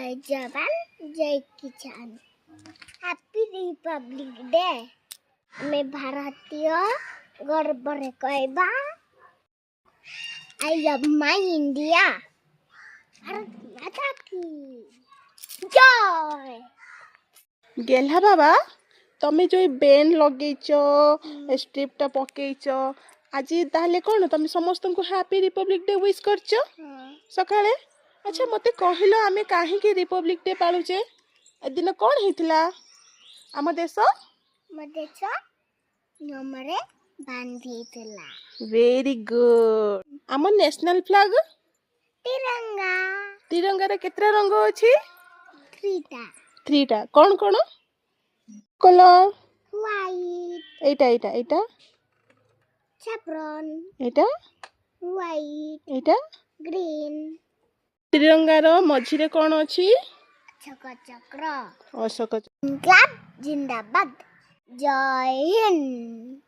जय जवान जय किसान हैप्पी रिपब्लिक डे मैं भारतीय गर्व रे कहबा I love my India Bharat माता की जय गेल्हा बाबा तमे जो बेन लगेच स्ट्रिपटा पकेच आज ताहले कौन तुम समस्त को हैप्पी रिपब्लिक डे विश करछ सकाळे अच्छा मते कहलो आमे काहे के रिपब्लिक डे पालुचे ए दिन कौन हितला आम देश नमरे बांधीतला वेरी गुड आम नेशनल फ्लैग तिरंगा तिरंगा रे केतरा रंग अछि थ्रीटा कौन कौन कलर व्हाइट एटा एटा एटा सैफ्रन एटा व्हाइट एटा ग्रीन तिरंगार मझिरे कौन अछि अशोक चक्र अशोक इनकलाब जिंदाबाद जय हिंद।